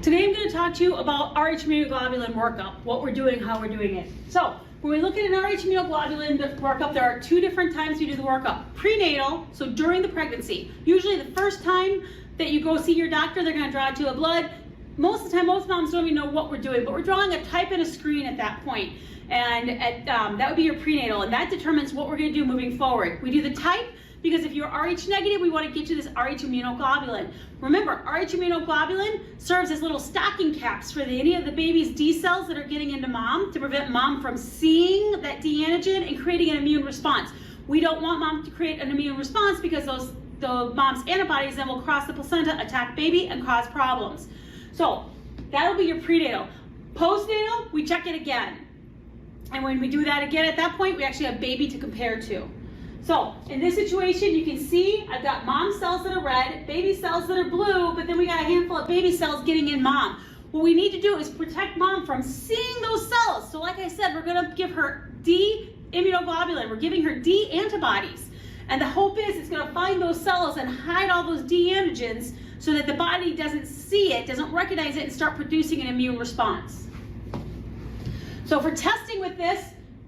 Today I'm going to talk to you about Rh immunoglobulin workup, what we're doing, how we're doing it. So when we look at an Rh immunoglobulin workup, there are two different times we do the workup. Prenatal, so during the pregnancy. Usually the first time that you go see your doctor, they're going to draw a tube of blood. Most of the time, most moms don't even know what we're doing, but we're drawing a type and a screen at that point. And that would be your prenatal, and that determines what we're going to do moving forward. We do the type because if you're Rh negative, we want to get you this Rh immunoglobulin. Remember, Rh immunoglobulin serves as little stocking caps for any of the baby's D cells that are getting into mom to prevent mom from seeing that D antigen and creating an immune response. We don't want mom to create an immune response because the mom's antibodies then will cross the placenta, attack baby, and cause problems. So that'll be your prenatal. Postnatal, we check it again. And when we do that again, at that point, we actually have baby to compare to. So in this situation, you can see I've got mom cells that are red, baby cells that are blue, but then we got a handful of baby cells getting in mom. What we need to do is protect mom from seeing those cells. So like I said, we're gonna give her D immunoglobulin. We're giving her D antibodies. And the hope is it's gonna find those cells and hide all those D antigens so that the body doesn't see it, doesn't recognize it, and start producing an immune response. So for testing with this,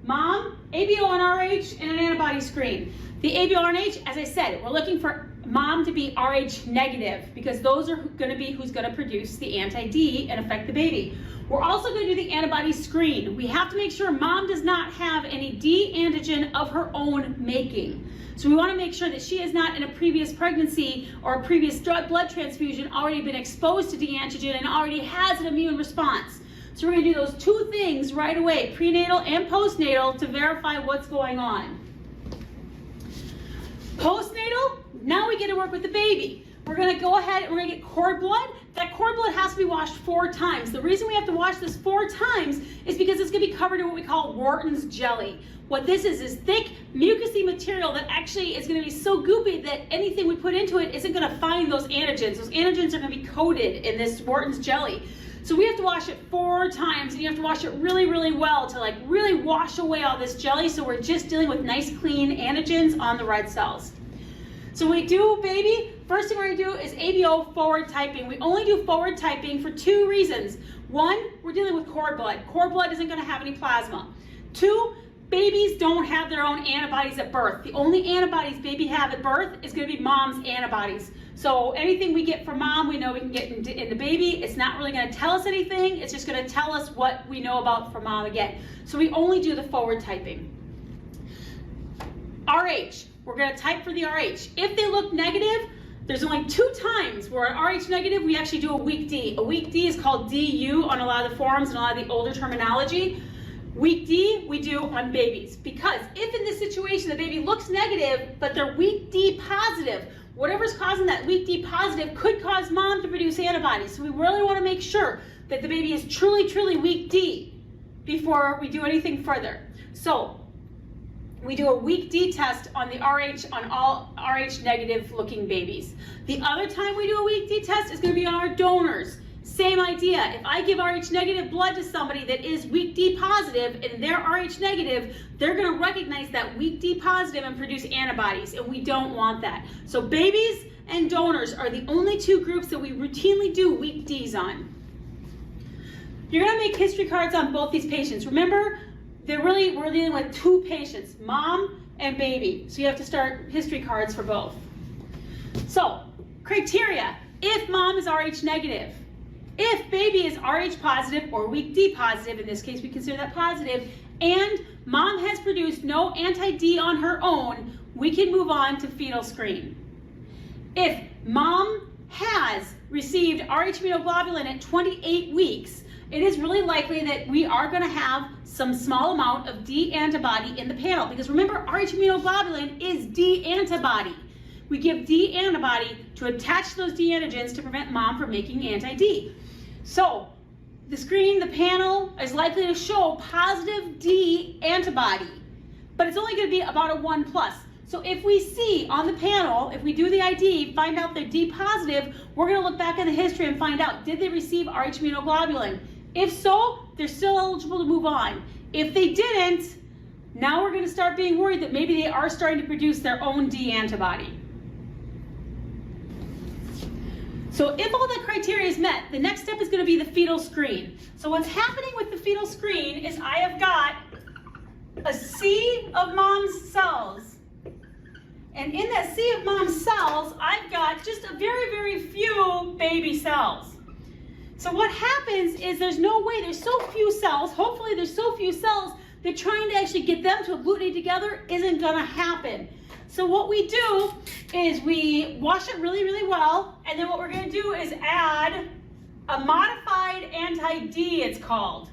mom, ABO and Rh, and an antibody screen. The ABO and Rh, as I said, we're looking for mom to be Rh negative because those are going to be who's going to produce the anti-D and affect the baby. We're also going to do the antibody screen. We have to make sure mom does not have any D antigen of her own making. So we want to make sure that she has not in a previous pregnancy or a previous blood transfusion already been exposed to D antigen and already has an immune response. So we're going to do those two things right away, prenatal and postnatal, to verify what's going on. Postnatal, now we get to work with the baby. We're going to go ahead and we're going to get cord blood. That cord blood has to be washed 4 times. The reason we have to wash this 4 times is because it's going to be covered in what we call Wharton's jelly. What this is thick, mucousy material that actually is going to be so goopy that anything we put into it isn't going to find those antigens. Those antigens are going to be coated in this Wharton's jelly. So we have to wash it 4 times, and you have to wash it really, really well to like really wash away all this jelly so we're just dealing with nice clean antigens on the red cells. So we do baby, first thing we're gonna do is ABO forward typing. We only do forward typing for 2 reasons. 1, we're dealing with cord blood. Cord blood isn't gonna have any plasma. 2, babies don't have their own antibodies at birth. The only antibodies baby have at birth is gonna be mom's antibodies. So anything we get from mom, we know we can get in the baby. It's not really gonna tell us anything. It's just gonna tell us what we know about from mom again. So we only do the forward typing. Rh, we're gonna type for the Rh. If they look negative, there's only 2 times where an Rh negative, we actually do a weak D. A weak D is called DU on a lot of the forums and a lot of the older terminology. Weak D, we do on babies. Because if in this situation the baby looks negative, but they're weak D positive, whatever's causing that weak D positive could cause mom to produce antibodies. So we really want to make sure that the baby is truly, truly weak D before we do anything further. So we do a weak D test on the Rh on all Rh negative looking babies. The other time we do a weak D test is going to be on our donors. Same idea. If I give Rh negative blood to somebody that is weak D positive and they're Rh negative, they're going to recognize that weak D positive and produce antibodies, and we don't want that. So babies and donors are the only 2 groups that we routinely do weak Ds on. You're going to make history cards on both these patients. Remember, we're dealing with 2 patients, mom and baby. So you have to start history cards for both. So, criteria. If mom is Rh negative, if baby is Rh positive or weak D positive, in this case we consider that positive, and mom has produced no anti-D on her own, we can move on to fetal screen. If mom has received Rh immunoglobulin at 28 weeks, it is really likely that we are going to have some small amount of D antibody in the panel. Because remember, Rh immunoglobulin is D antibody. We give D antibody to attach those D antigens to prevent mom from making anti-D. So the screen, the panel, is likely to show positive D antibody, but it's only going to be about a 1+. So if we see on the panel, if we do the ID, find out they're D positive, we're going to look back in the history and find out, did they receive Rh immunoglobulin? If so, they're still eligible to move on. If they didn't, now we're going to start being worried that maybe they are starting to produce their own D antibody. So if all that criteria is met, the next step is going to be the fetal screen. So what's happening with the fetal screen is I have got a sea of mom's cells. And in that sea of mom's cells, I've got just a very, very few baby cells. So what happens is there's no way, there's so few cells, hopefully there's so few cells that trying to actually get them to agglutinate together isn't gonna happen. So what we do is we wash it really, really well, and then what we're gonna do is add a modified anti-D, it's called.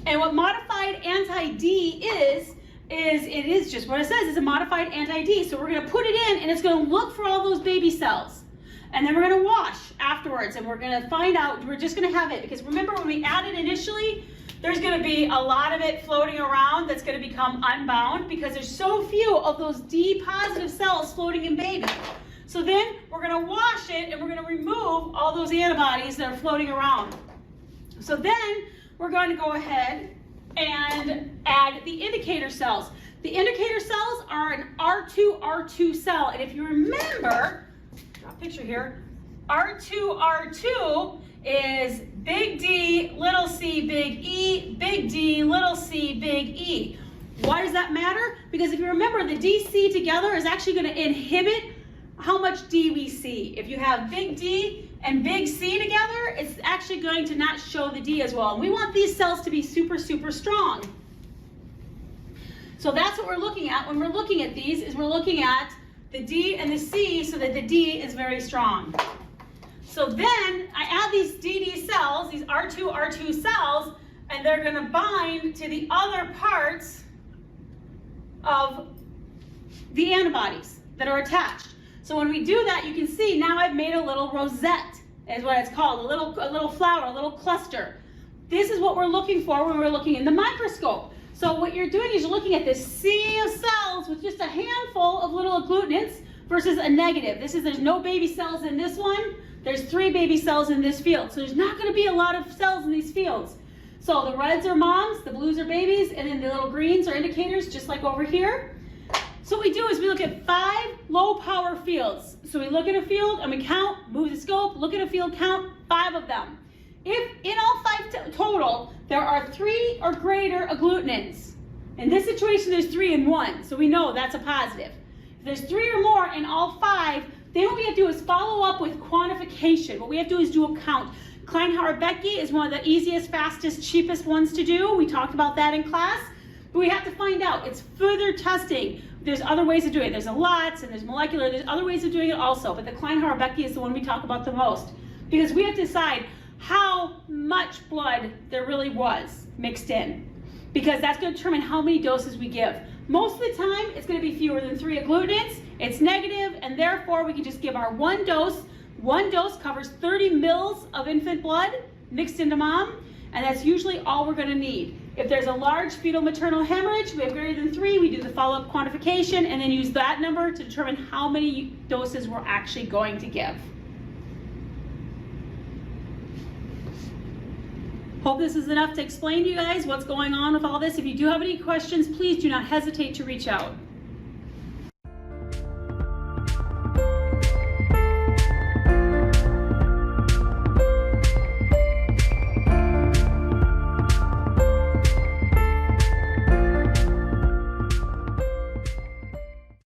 And what modified anti-D is it is just what it says, it's a modified anti-D. So we're gonna put it in and it's gonna look for all those baby cells. And then we're gonna wash afterwards and we're gonna find out, we're just gonna have it, because remember when we add it initially, there's gonna be a lot of it floating around that's gonna become unbound because there's so few of those D positive cells floating in baby. So then we're gonna wash it and we're gonna remove all those antibodies that are floating around. So then we're going to go ahead and add the indicator cells. The indicator cells are an R2 cell, and if you remember, draw a picture here, R2 is big D, little c, big E, big D, little c, big E. Why does that matter? Because if you remember, the DC together is actually going to inhibit how much D we see. If you have big D and big C together, it's actually going to not show the D as well. And we want these cells to be super, super strong. So that's what we're looking at when we're looking at these, is we're looking at the D and the C so that the D is very strong. So then I add these DD cells, these R2 cells, and they're going to bind to the other parts of the antibodies that are attached. So when we do that, you can see now I've made a little rosette, is what it's called, a little flower, a little cluster. This is what we're looking for when we're looking in the microscope. So what you're doing is you're looking at this sea of cells with just a handful of little agglutinants versus a negative. There's no baby cells in this one. There's 3 baby cells in this field. So there's not going to be a lot of cells in these fields. So the reds are moms, the blues are babies, and then the little greens are indicators, just like over here. So what we do is we look at 5 low power fields. So we look at a field and we count, move the scope, look at a field, count 5 of them. If in all 5 total, there are 3 or greater agglutinants. In this situation, there's 3 in 1, so we know that's a positive. If there's 3 or more in all 5, then what we have to do is follow up with quantification. What we have to do is do a count. Klein-Hauer-Becke is one of the easiest, fastest, cheapest ones to do. We talked about that in class. But we have to find out. It's further testing. There's other ways of doing it. There's a LOTS and there's molecular. There's other ways of doing it also. But the Klein-Hauer-Becke is the one we talk about the most. Because we have to decide how much blood there really was mixed in. Because that's going to determine how many doses we give. Most of the time, it's going to be fewer than 3 agglutinants. It's negative, and therefore we can just give our 1 dose. 1 dose covers 30 mils of infant blood mixed into mom, and that's usually all we're going to need. If there's a large fetal maternal hemorrhage, we have greater than 3, we do the follow-up quantification and then use that number to determine how many doses we're actually going to give. Hope this is enough to explain to you guys what's going on with all this. If you do have any questions, please do not hesitate to reach out.